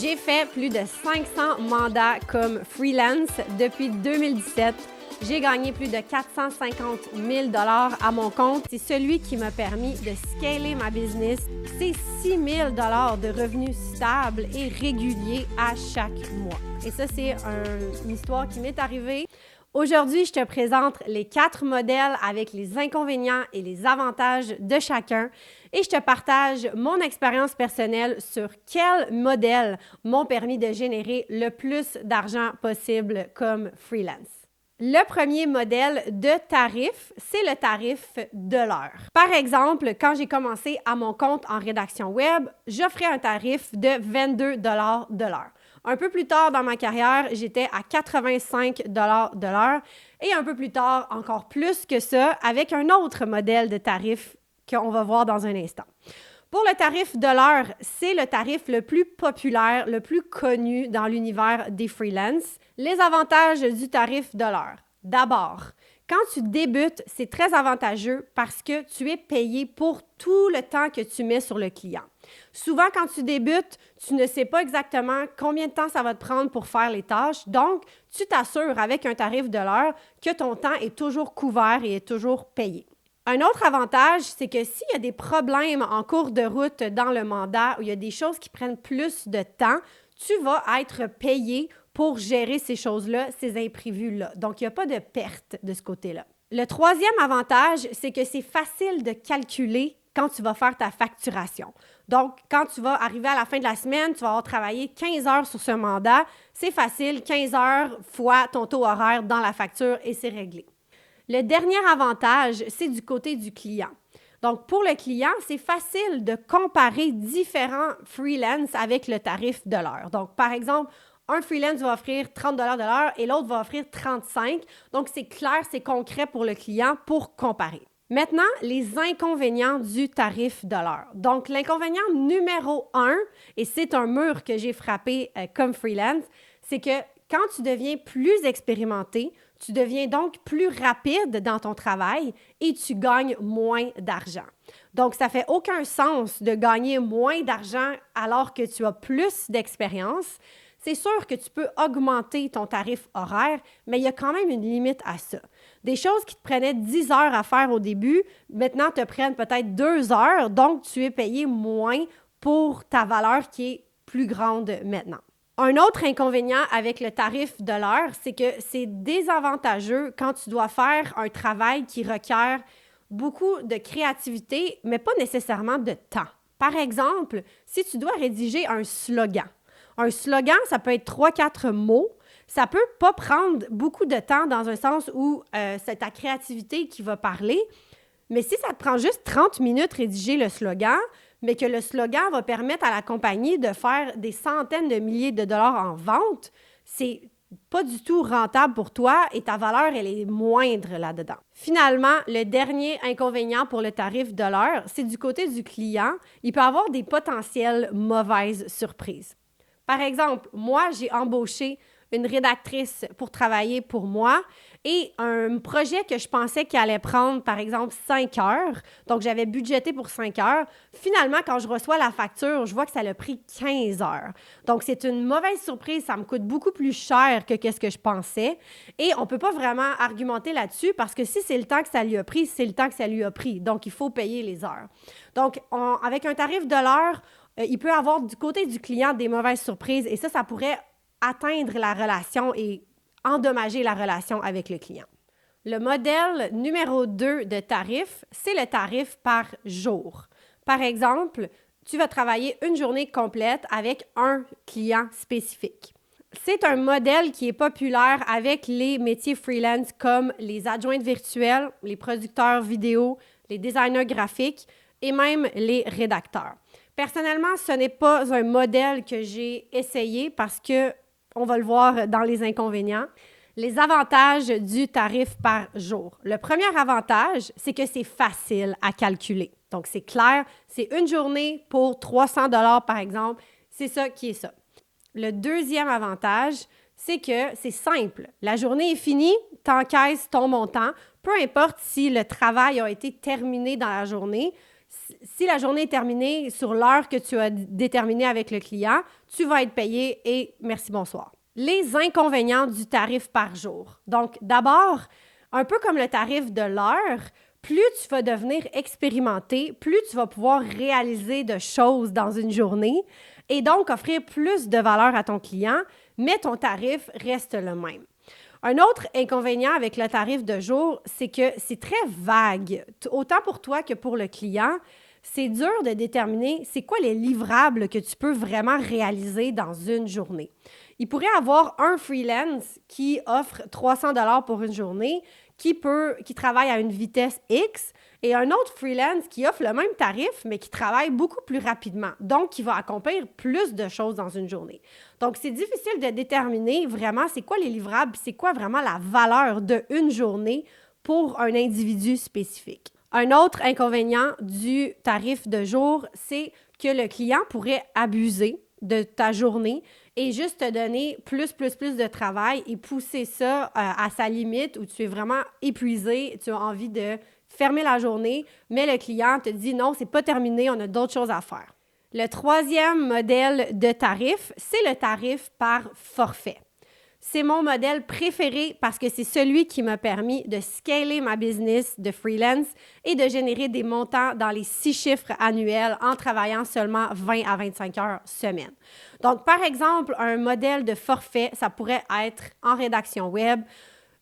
J'ai fait plus de 500 mandats comme freelance depuis 2017. J'ai gagné plus de 450 000 $ à mon compte. C'est celui qui m'a permis de scaler ma business. C'est 6 000 $ de revenus stables et réguliers à chaque mois. Et ça, c'est une histoire qui m'est arrivée. Aujourd'hui, je te présente les 4 modèles avec les inconvénients et les avantages de chacun et je te partage mon expérience personnelle sur quels modèles m'ont permis de générer le plus d'argent possible comme freelance. Le premier modèle de tarif, c'est le tarif de l'heure. Par exemple, quand j'ai commencé à mon compte en rédaction web, j'offrais un tarif de 22 $ de l'heure. Un peu plus tard dans ma carrière, j'étais à 85 $ de l'heure et un peu plus tard, encore plus que ça, avec un autre modèle de tarif qu'on va voir dans un instant. Pour le tarif de l'heure, c'est le tarif le plus populaire, le plus connu dans l'univers des freelances. Les avantages du tarif de l'heure. D'abord, quand tu débutes, c'est très avantageux parce que tu es payé pour tout le temps que tu mets sur le client. Souvent, quand tu débutes, tu ne sais pas exactement combien de temps ça va te prendre pour faire les tâches. Donc, tu t'assures avec un tarif de l'heure que ton temps est toujours couvert et est toujours payé. Un autre avantage, c'est que s'il y a des problèmes en cours de route dans le mandat ou il y a des choses qui prennent plus de temps, tu vas être payé pour gérer ces choses-là, ces imprévus-là. Donc, il n'y a pas de perte de ce côté-là. Le troisième avantage, c'est que c'est facile de calculer quand tu vas faire ta facturation. Donc, quand tu vas arriver à la fin de la semaine, tu vas avoir travaillé 15 heures sur ce mandat. C'est facile, 15 heures fois ton taux horaire dans la facture et c'est réglé. Le dernier avantage, c'est du côté du client. Donc, pour le client, c'est facile de comparer différents freelances avec le tarif de l'heure. Donc, par exemple, un freelance va offrir 30 $ de l'heure et l'autre va offrir 35 $. Donc, c'est clair, c'est concret pour le client pour comparer. Maintenant, les inconvénients du tarif de l'heure. Donc, l'inconvénient numéro 1, et c'est un mur que j'ai frappé comme freelance, c'est que quand tu deviens plus expérimenté, tu deviens donc plus rapide dans ton travail et tu gagnes moins d'argent. Donc, ça ne fait aucun sens de gagner moins d'argent alors que tu as plus d'expérience. C'est sûr que tu peux augmenter ton tarif horaire, mais il y a quand même une limite à ça. Des choses qui te prenaient 10 heures à faire au début, maintenant te prennent peut-être 2 heures, donc tu es payé moins pour ta valeur qui est plus grande maintenant. Un autre inconvénient avec le tarif de l'heure, c'est que c'est désavantageux quand tu dois faire un travail qui requiert beaucoup de créativité, mais pas nécessairement de temps. Par exemple, si tu dois rédiger un slogan, ça peut être 3-4 mots. Ça peut pas prendre beaucoup de temps dans un sens où c'est ta créativité qui va parler. Mais si ça te prend juste 30 minutes rédiger le slogan, mais que le slogan va permettre à la compagnie de faire des centaines de milliers de dollars en vente, c'est pas du tout rentable pour toi et ta valeur, elle est moindre là-dedans. Finalement, le dernier inconvénient pour le tarif de l'heure, c'est du côté du client. Il peut avoir des potentielles mauvaises surprises. Par exemple, moi, j'ai embauché une rédactrice pour travailler pour moi et un projet que je pensais qu'il allait prendre, par exemple, 5 heures. Donc, j'avais budgété pour 5 heures. Finalement, quand je reçois la facture, je vois que ça l'a pris 15 heures. Donc, c'est une mauvaise surprise. Ça me coûte beaucoup plus cher que ce que je pensais. Et on ne peut pas vraiment argumenter là-dessus parce que si c'est le temps que ça lui a pris, c'est le temps que ça lui a pris. Donc, il faut payer les heures. Donc, avec un tarif de l'heure, il peut y avoir du côté du client des mauvaises surprises et ça pourrait atteindre la relation et endommager la relation avec le client. Le modèle numéro 2 de tarif, c'est le tarif par jour. Par exemple, tu vas travailler une journée complète avec un client spécifique. C'est un modèle qui est populaire avec les métiers freelance comme les adjointes virtuelles, les producteurs vidéo, les designers graphiques et même les rédacteurs. Personnellement, ce n'est pas un modèle que j'ai essayé parce que, on va le voir dans les inconvénients. Les avantages du tarif par jour. Le premier avantage, c'est que c'est facile à calculer. Donc, c'est clair, c'est une journée pour 300 $ par exemple. C'est ça qui est ça. Le deuxième avantage, c'est que c'est simple. La journée est finie, tu encaisses ton montant. Peu importe si le travail a été terminé dans la journée, si la journée est terminée sur l'heure que tu as déterminée avec le client, tu vas être payé et merci, bonsoir. Les inconvénients du tarif par jour. Donc, d'abord, un peu comme le tarif de l'heure, plus tu vas devenir expérimenté, plus tu vas pouvoir réaliser de choses dans une journée et donc offrir plus de valeur à ton client, mais ton tarif reste le même. Un autre inconvénient avec le tarif de jour, c'est que c'est très vague, autant pour toi que pour le client. C'est dur de déterminer c'est quoi les livrables que tu peux vraiment réaliser dans une journée. Il pourrait y avoir un freelance qui offre 300 $ pour une journée, qui travaille à une vitesse X, et un autre freelance qui offre le même tarif, mais qui travaille beaucoup plus rapidement, donc qui va accomplir plus de choses dans une journée. Donc, c'est difficile de déterminer vraiment c'est quoi les livrables, c'est quoi vraiment la valeur d'une journée pour un individu spécifique. Un autre inconvénient du tarif de jour, c'est que le client pourrait abuser de ta journée et juste te donner plus de travail et pousser ça à sa limite où tu es vraiment épuisé, tu as envie de fermer la journée, mais le client te dit non, c'est pas terminé, on a d'autres choses à faire. Le troisième modèle de tarif, c'est le tarif par forfait. C'est mon modèle préféré parce que c'est celui qui m'a permis de scaler ma business de freelance et de générer des montants dans les 6 chiffres annuels en travaillant seulement 20 à 25 heures semaine. Donc, par exemple, un modèle de forfait, ça pourrait être en rédaction web,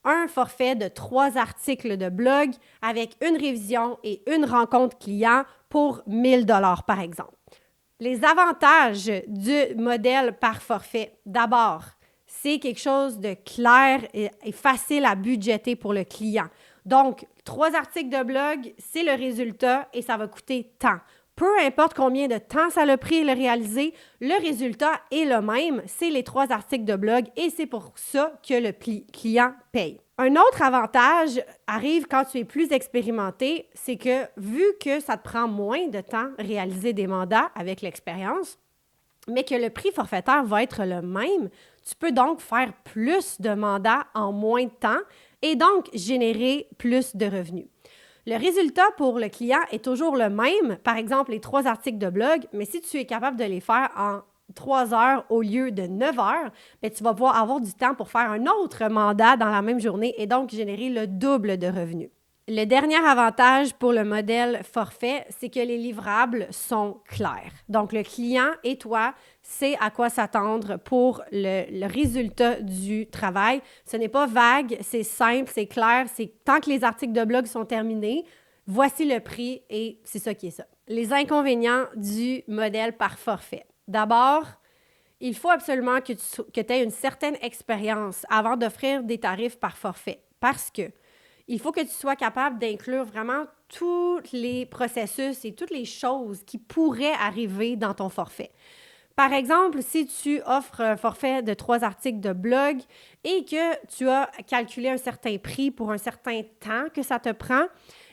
un forfait de 3 articles de blog avec une révision et une rencontre client pour 1 000 $ par exemple. Les avantages du modèle par forfait, d'abord, c'est quelque chose de clair et facile à budgéter pour le client. Donc, 3 articles de blog, c'est le résultat et ça va coûter tant. Peu importe combien de temps ça a pris à le réaliser, le résultat est le même, c'est les 3 articles de blog et c'est pour ça que le client paye. Un autre avantage arrive quand tu es plus expérimenté, c'est que vu que ça te prend moins de temps réaliser des mandats avec l'expérience, mais que le prix forfaitaire va être le même, tu peux donc faire plus de mandats en moins de temps et donc générer plus de revenus. Le résultat pour le client est toujours le même, par exemple les 3 articles de blog, mais si tu es capable de les faire en 3 heures au lieu de 9 heures, bien, tu vas pouvoir avoir du temps pour faire un autre mandat dans la même journée et donc générer le double de revenus. Le dernier avantage pour le modèle forfait, c'est que les livrables sont clairs. Donc, le client et toi, c'est à quoi s'attendre pour le résultat du travail. Ce n'est pas vague, c'est simple, c'est clair. C'est tant que les articles de blog sont terminés, voici le prix et c'est ça qui est ça. Les inconvénients du modèle par forfait. D'abord, il faut absolument que tu aies une certaine expérience avant d'offrir des tarifs par forfait parce que il faut que tu sois capable d'inclure vraiment tous les processus et toutes les choses qui pourraient arriver dans ton forfait. Par exemple, si tu offres un forfait de 3 articles de blog et que tu as calculé un certain prix pour un certain temps que ça te prend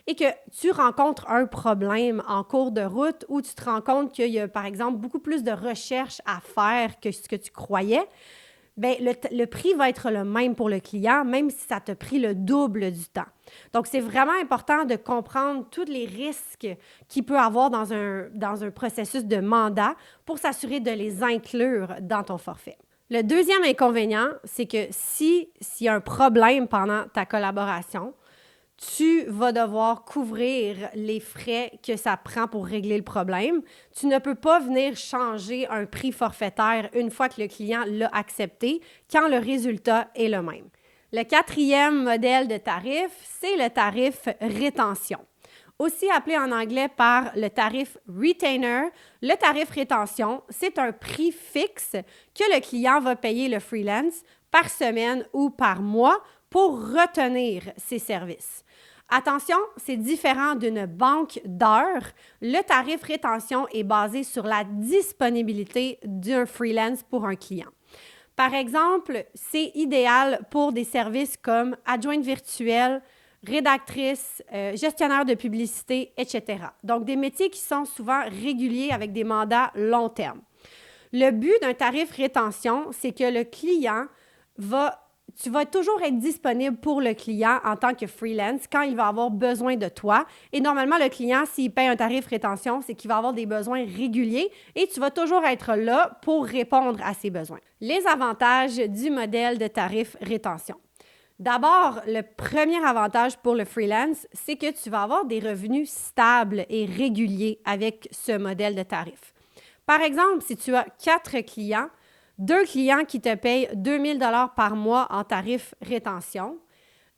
et que tu rencontres un problème en cours de route ou tu te rends compte qu'il y a, par exemple, beaucoup plus de recherches à faire que ce que tu croyais, bien, le prix va être le même pour le client, même si ça t'a pris le double du temps. Donc, c'est vraiment important de comprendre tous les risques qu'il peut avoir dans un processus de mandat pour s'assurer de les inclure dans ton forfait. Le deuxième inconvénient, c'est que s'il y a un problème pendant ta collaboration, tu vas devoir couvrir les frais que ça prend pour régler le problème. Tu ne peux pas venir changer un prix forfaitaire une fois que le client l'a accepté quand le résultat est le même. Le quatrième modèle de tarif, c'est le tarif rétention. Aussi appelé en anglais par le tarif retainer, le tarif rétention, c'est un prix fixe que le client va payer le freelance par semaine ou par mois pour retenir ses services. Attention, c'est différent d'une banque d'heures. Le tarif rétention est basé sur la disponibilité d'un freelance pour un client. Par exemple, c'est idéal pour des services comme adjointe virtuelle, rédactrice, gestionnaire de publicité, etc. Donc, des métiers qui sont souvent réguliers avec des mandats long terme. Le but d'un tarif rétention, c'est que le client va tu vas toujours être disponible pour le client en tant que freelance quand il va avoir besoin de toi. Et normalement, le client, s'il paye un tarif rétention, c'est qu'il va avoir des besoins réguliers et tu vas toujours être là pour répondre à ses besoins. Les avantages du modèle de tarif rétention. D'abord, le premier avantage pour le freelance, c'est que tu vas avoir des revenus stables et réguliers avec ce modèle de tarif. Par exemple, si tu as 4 clients, 2 clients qui te payent 2 000 $ par mois en tarif rétention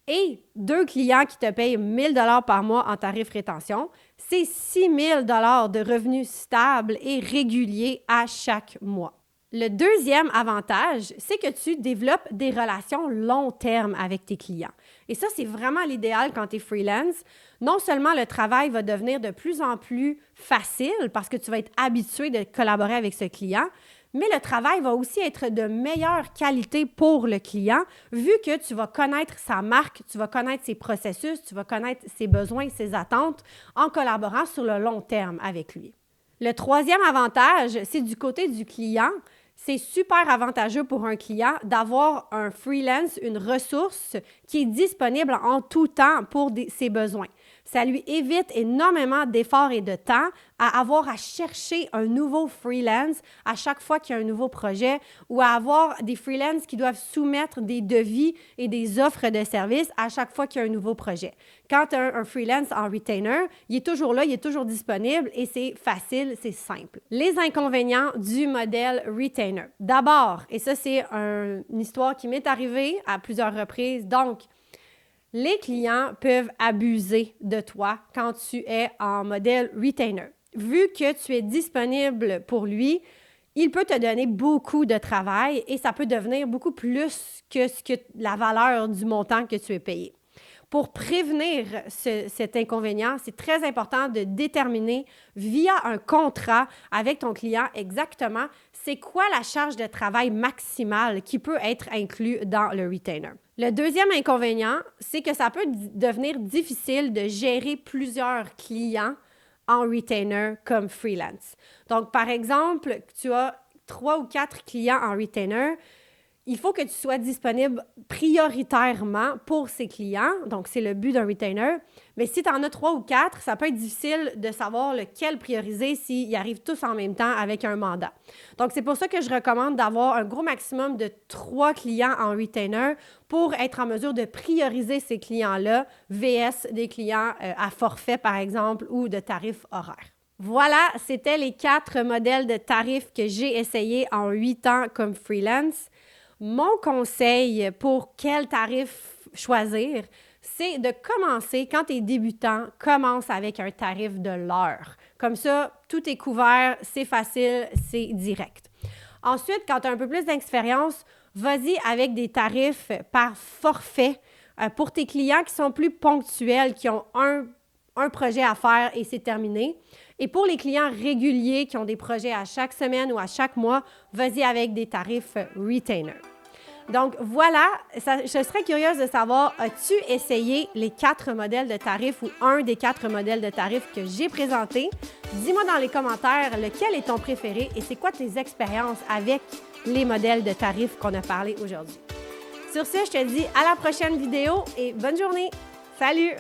et 2 clients qui te payent 1 000 $ par mois en tarif rétention, c'est 6 000 $ de revenus stables et réguliers à chaque mois. Le deuxième avantage, c'est que tu développes des relations long terme avec tes clients. Et ça, c'est vraiment l'idéal quand tu es freelance. Non seulement le travail va devenir de plus en plus facile parce que tu vas être habitué de collaborer avec ce client, mais le travail va aussi être de meilleure qualité pour le client vu que tu vas connaître sa marque, tu vas connaître ses processus, tu vas connaître ses besoins, ses attentes en collaborant sur le long terme avec lui. Le troisième avantage, c'est du côté du client. C'est super avantageux pour un client d'avoir un freelance, une ressource qui est disponible en tout temps pour ses besoins. Ça lui évite énormément d'efforts et de temps à avoir à chercher un nouveau freelance à chaque fois qu'il y a un nouveau projet ou à avoir des freelances qui doivent soumettre des devis et des offres de services à chaque fois qu'il y a un nouveau projet. Quand tu as un freelance en retainer, il est toujours là, il est toujours disponible et c'est facile, c'est simple. Les inconvénients du modèle retainer. D'abord, et ça c'est une histoire qui m'est arrivée à plusieurs reprises, donc les clients peuvent abuser de toi quand tu es en modèle retainer. Vu que tu es disponible pour lui, il peut te donner beaucoup de travail et ça peut devenir beaucoup plus que la valeur du montant que tu es payé. Pour prévenir cet inconvénient, c'est très important de déterminer via un contrat avec ton client exactement c'est quoi la charge de travail maximale qui peut être inclus dans le retainer. Le deuxième inconvénient, c'est que ça peut devenir difficile de gérer plusieurs clients en retainer comme freelance. Donc, par exemple, tu as 3 ou 4 clients en retainer, il faut que tu sois disponible prioritairement pour ces clients. Donc, c'est le but d'un retainer. Mais si tu en as 3 ou 4, ça peut être difficile de savoir lequel prioriser s'ils arrivent tous en même temps avec un mandat. Donc, c'est pour ça que je recommande d'avoir un gros maximum de 3 clients en retainer pour être en mesure de prioriser ces clients-là VS des clients à forfait, par exemple, ou de tarifs horaires. Voilà, c'était les 4 modèles de tarifs que j'ai essayés en 8 ans comme freelance. Mon conseil pour quel tarif choisir, c'est de commencer, quand tu es débutant, commence avec un tarif de l'heure. Comme ça, tout est couvert, c'est facile, c'est direct. Ensuite, quand tu as un peu plus d'expérience, vas-y avec des tarifs par forfait pour tes clients qui sont plus ponctuels, qui ont un projet à faire et c'est terminé. Et pour les clients réguliers qui ont des projets à chaque semaine ou à chaque mois, vas-y avec des tarifs retainer. Donc voilà, je serais curieuse de savoir, as-tu essayé les 4 modèles de tarifs ou un des 4 modèles de tarifs que j'ai présentés? Dis-moi dans les commentaires lequel est ton préféré et c'est quoi tes expériences avec les modèles de tarifs qu'on a parlé aujourd'hui. Sur ce, je te dis à la prochaine vidéo et bonne journée! Salut!